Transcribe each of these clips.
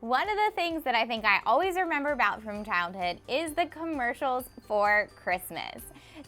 One of the things that I think I always remember about from childhood is the commercials for Christmas.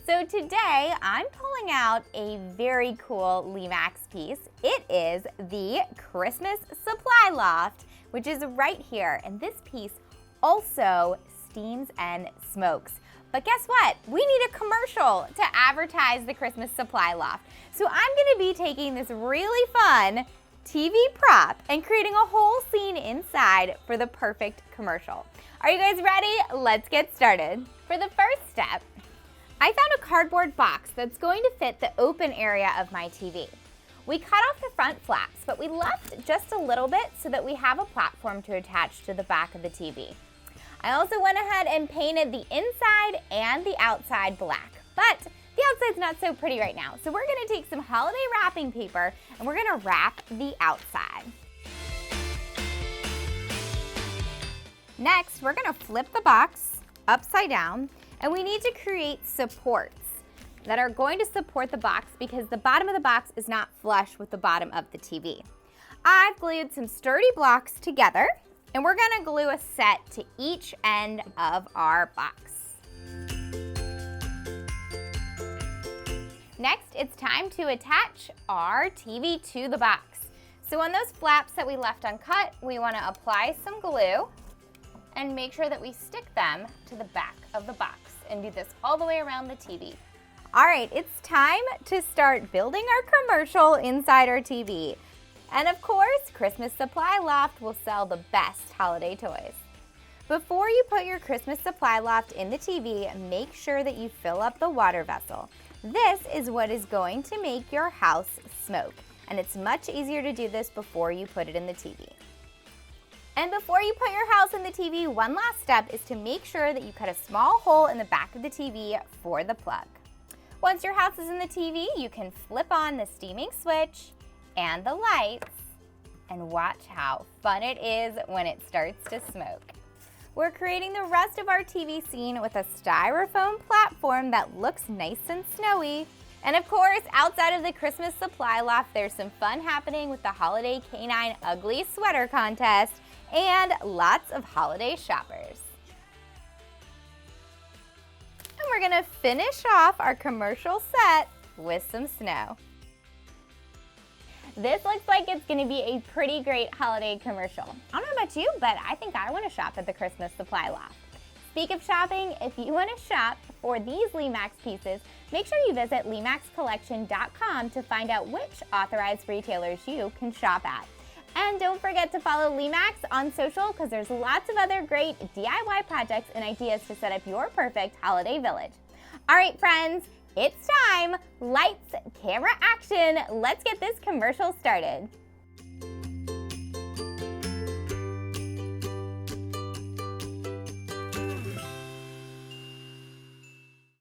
So today I'm pulling out a very cool Lemax piece. It is the Christmas Supply Loft, which is right here. And this piece also steams and smokes. But guess what? We need a commercial to advertise the Christmas Supply Loft. So I'm gonna be taking this really fun TV prop and creating a whole scene inside for the perfect commercial. Are you guys ready? Let's get started. For the first step, I found a cardboard box that's going to fit the open area of my TV. We cut off the front flaps, but we left just a little bit so that we have a platform to attach to the back of the TV. I also went ahead and painted the inside and the outside black, but the outside's not so pretty right now. So we're gonna take some holiday wrapping paper and we're gonna wrap the outside. Next, we're gonna flip the box upside down and we need to create supports that are going to support the box because the bottom of the box is not flush with the bottom of the TV. I've glued some sturdy blocks together and we're gonna glue a set to each end of our box. Next, it's time to attach our TV to the box. So on those flaps that we left uncut, we want to apply some glue and make sure that we stick them to the back of the box and do this all the way around the TV. All right, it's time to start building our commercial inside our TV. And of course, Christmas Supply Loft will sell the best holiday toys. Before you put your Christmas Supply Loft in the TV, make sure that you fill up the water vessel. This is what is going to make your house smoke, and it's much easier to do this before you put it in the TV. And before you put your house in the TV, one last step is to make sure that you cut a small hole in the back of the TV for the plug. Once your house is in the TV, you can flip on the steaming switch and the lights and watch how fun it is when it starts to smoke. We're creating the rest of our TV scene with a styrofoam platform that looks nice and snowy. And of course, outside of the Christmas Supply Loft, there's some fun happening with the Holiday Canine Ugly Sweater Contest and lots of holiday shoppers. And we're gonna finish off our commercial set with some snow. This looks like it's gonna be a pretty great holiday commercial. I don't know about you, but I think I wanna shop at the Christmas Supply Loft. Speak of shopping, if you wanna shop for these Lemax pieces, make sure you visit lemaxcollection.com to find out which authorized retailers you can shop at. And don't forget to follow Lemax on social because there's lots of other great DIY projects and ideas to set up your perfect holiday village. All right, friends, it's time. Lights, camera, action. Let's get this commercial started.